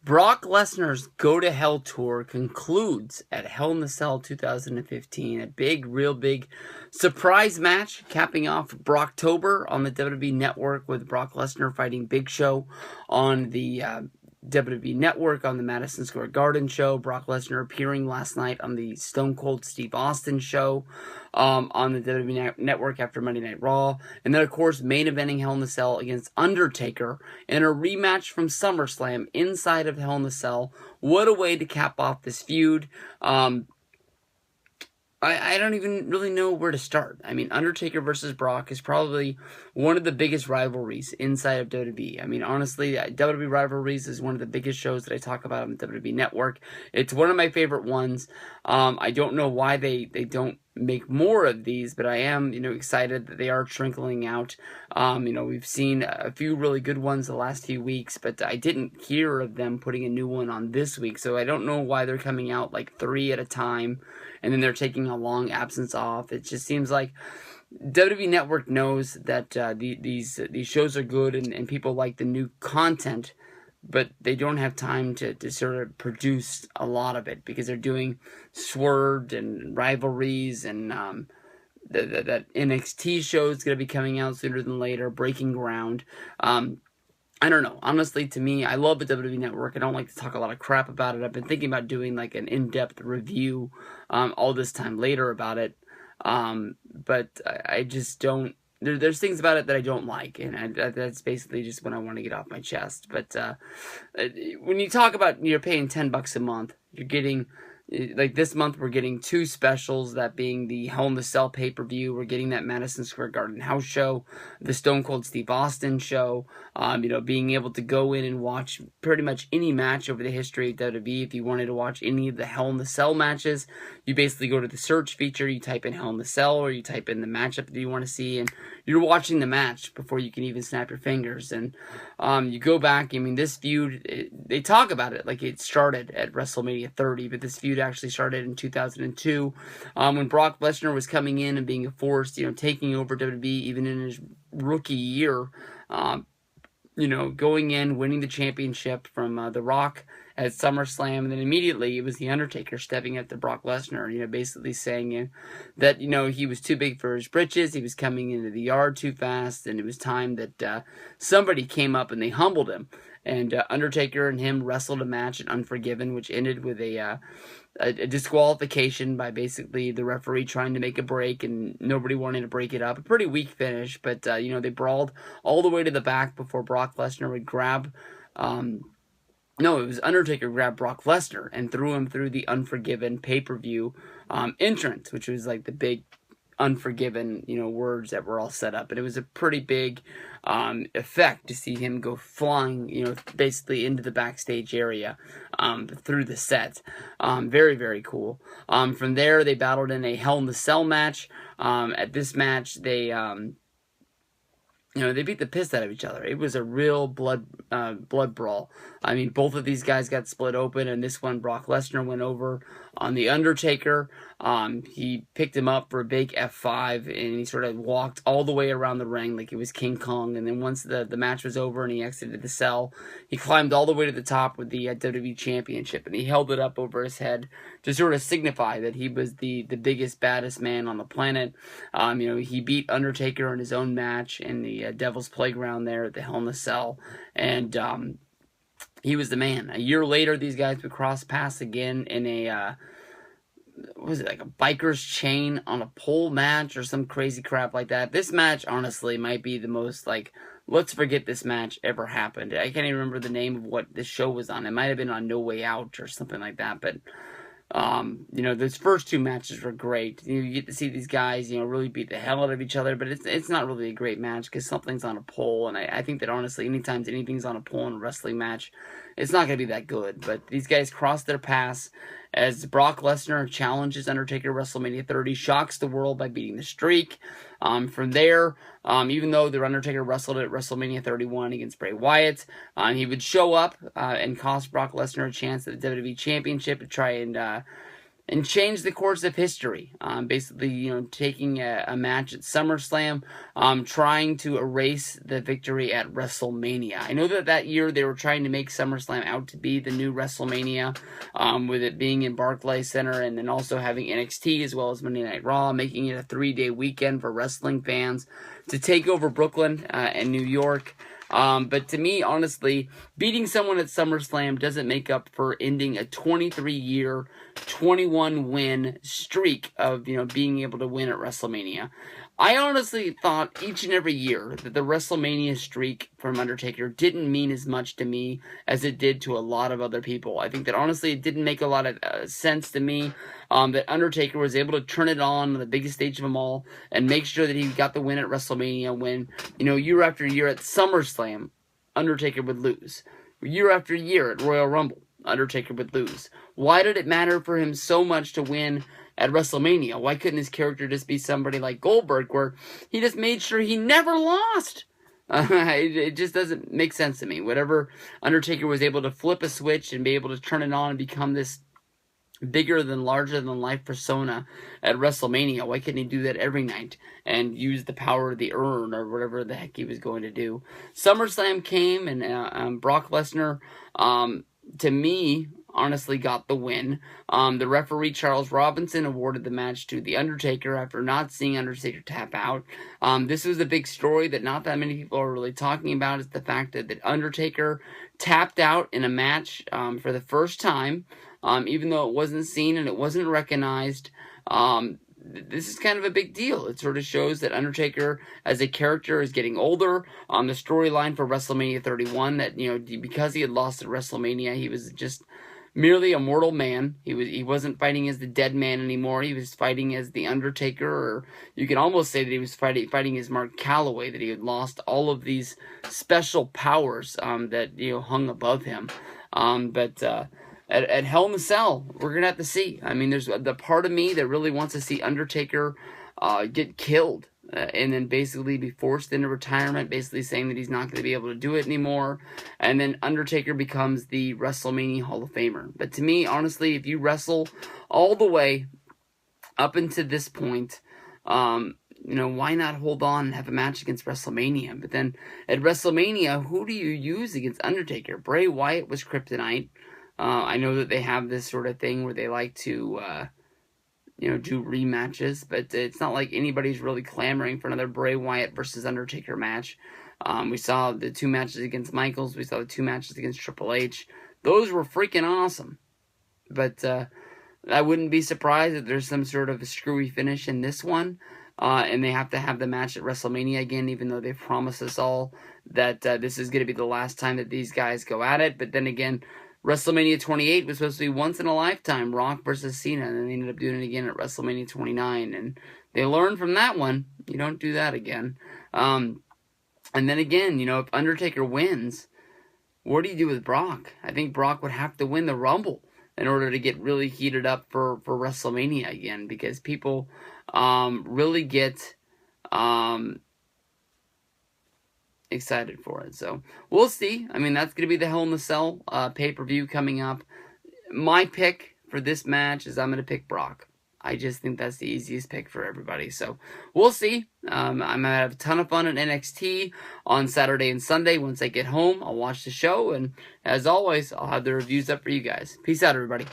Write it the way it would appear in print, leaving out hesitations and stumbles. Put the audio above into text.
Brock Lesnar's Go to Hell tour concludes at Hell in the Cell 2015. A big, real big surprise match capping off Brocktober on the WWE Network with Brock Lesnar fighting Big Show on the WWE Network on the Madison Square Garden show. Brock Lesnar appearing last night on the Stone Cold Steve Austin show on the WWE Network after Monday Night Raw. And then, of course, main eventing Hell in the Cell against Undertaker in a rematch from SummerSlam inside of Hell in the Cell. What a way to cap off this feud. I don't even really know where to start. I mean, Undertaker versus Brock is probably one of the biggest rivalries inside of WWE. I mean, honestly, WWE Rivalries is one of the biggest shows that I talk about on the WWE Network. It's one of my favorite ones. I don't know why they don't make more of these, but I am, excited that they are trickling out. We've seen a few really good ones the last few weeks, but I didn't hear of them putting a new one on this week, so I don't know why they're coming out like 3 at a time, and then they're taking a long absence off. It just seems like WWE Network knows that these shows are good and people like the new content, but they don't have time to sort of produce a lot of it because they're doing Swerved and Rivalries and that NXT show is going to be coming out sooner than later, Breaking Ground. I don't know. Honestly, to me, I love the WWE Network. I don't like to talk a lot of crap about it. I've been thinking about doing like an in-depth review all this time later about it. But I just don't. There's things about it that I don't like, and that's basically just what I want to get off my chest. But when you talk about you're paying $10 a month, you're getting. Like this month, we're getting 2 specials, that being the Hell in the Cell pay-per-view. We're getting that Madison Square Garden house show, the Stone Cold Steve Austin show. Being able to go in and watch pretty much any match over the history of WWE. If you wanted to watch any of the Hell in the Cell matches, you basically go to the search feature, you type in Hell in the Cell, or you type in the matchup that you want to see, and you're watching the match before you can even snap your fingers. And you go back, I mean, this feud, they talk about it like it started at WrestleMania 30, but this feud actually started in 2002 when Brock Lesnar was coming in and being a force, taking over WWE even in his rookie year. Going in, winning the championship from The Rock at SummerSlam, and then immediately it was The Undertaker stepping up to Brock Lesnar, basically saying that, he was too big for his britches, he was coming into the yard too fast, and it was time that somebody came up and they humbled him. And Undertaker and him wrestled a match at Unforgiven, which ended with a disqualification by basically the referee trying to make a break and nobody wanting to break it up. A pretty weak finish, but they brawled all the way to the back before Brock Lesnar would grab. No, it was Undertaker grabbed Brock Lesnar and threw him through the Unforgiven pay-per-view entrance, which was like the big Unforgiven, words that were all set up. And it was a pretty big effect to see him go flying, basically into the backstage area through the set. Very, very cool. From there, they battled in a Hell in the Cell match. At this match, they beat the piss out of each other. It was a real blood brawl. I mean, both of these guys got split open, and this one, Brock Lesnar went over on The Undertaker. He picked him up for a big F5, and he sort of walked all the way around the ring like it was King Kong. And then once the match was over and he exited the cell, he climbed all the way to the top with the WWE Championship, and he held it up over his head to sort of signify that he was the biggest, baddest man on the planet. He beat Undertaker in his own match in the Devil's Playground there at the Hell in the Cell, and he was the man. A year later, these guys would cross paths again in a was it like a biker's chain on a pole match or some crazy crap like that. This match, honestly, might be the most let's forget this match ever happened. I can't even remember the name of what this show was on. It might have been on No Way Out or something like that, but those first 2 matches were great. You get to see these guys, really beat the hell out of each other, but it's not really a great match because something's on a pole, and I think that honestly, anytime anything's on a pole in a wrestling match, it's not going to be that good. But these guys crossed their paths as Brock Lesnar challenges Undertaker at WrestleMania 30, shocks the world by beating the streak. From there, even though the Undertaker wrestled at WrestleMania 31 against Bray Wyatt, he would show up and cost Brock Lesnar a chance at the WWE Championship to try and and changed the course of history. Basically, taking a match at SummerSlam, trying to erase the victory at WrestleMania. I know that year they were trying to make SummerSlam out to be the new WrestleMania, with it being in Barclays Center, and then also having NXT as well as Monday Night Raw, making it a 3-day weekend for wrestling fans to take over Brooklyn and New York. But to me, honestly, beating someone at SummerSlam doesn't make up for ending a 23-year, 21-win streak of, being able to win at WrestleMania. I honestly thought each and every year that the WrestleMania streak from Undertaker didn't mean as much to me as it did to a lot of other people. I think that honestly it didn't make a lot of sense to me that Undertaker was able to turn it on the biggest stage of them all and make sure that he got the win at WrestleMania when, year after year at SummerSlam, Undertaker would lose. Year after year at Royal Rumble, Undertaker would lose. Why did it matter for him so much to win at WrestleMania? Why couldn't his character just be somebody like Goldberg, where he just made sure he never lost? It just doesn't make sense to me. Whatever Undertaker was able to flip a switch and be able to turn it on and become this bigger than larger than life persona at WrestleMania, why couldn't he do that every night and use the power of the urn or whatever the heck he was going to do? SummerSlam came and Brock Lesnar, to me, honestly got the win. The referee, Charles Robinson, awarded the match to The Undertaker after not seeing Undertaker tap out. This was a big story that not that many people are really talking about, is the fact that The Undertaker tapped out in a match for the first time, even though it wasn't seen and it wasn't recognized. This is kind of a big deal. It sort of shows that Undertaker as a character is getting older. The storyline for WrestleMania 31, that, because he had lost at WrestleMania, he was just merely a mortal man. He wasn't fighting as the dead man anymore. He was fighting as the Undertaker, or you can almost say that he was fighting as Mark Calloway, that he had lost all of these special powers that hung above him. At Hell in a Cell, we're going to have to see. I mean, there's the part of me that really wants to see Undertaker get killed and then basically be forced into retirement, basically saying that he's not going to be able to do it anymore. And then Undertaker becomes the WrestleMania Hall of Famer. But to me, honestly, if you wrestle all the way up until this point, why not hold on and have a match against WrestleMania? But then at WrestleMania, who do you use against Undertaker? Bray Wyatt was kryptonite. I know that they have this sort of thing where they like to, do rematches, but it's not like anybody's really clamoring for another Bray Wyatt versus Undertaker match. We saw the 2 matches against Michaels. We saw the 2 matches against Triple H. Those were freaking awesome. But I wouldn't be surprised if there's some sort of a screwy finish in this one. And they have to have the match at WrestleMania again, even though they've promised us all that this is going to be the last time that these guys go at it. But then again, WrestleMania 28 was supposed to be once in a lifetime, Rock versus Cena, and then they ended up doing it again at WrestleMania 29, and they learned from that one. You don't do that again. And then again, if Undertaker wins, what do you do with Brock? I think Brock would have to win the Rumble in order to get really heated up for WrestleMania again, because people really get excited for it. So we'll see. I mean, that's going to be the Hell in the Cell pay-per-view coming up. My pick for this match is I'm going to pick Brock. I just think that's the easiest pick for everybody. So we'll see. I'm going to have a ton of fun at NXT on Saturday and Sunday. Once I get home, I'll watch the show. And as always, I'll have the reviews up for you guys. Peace out, everybody.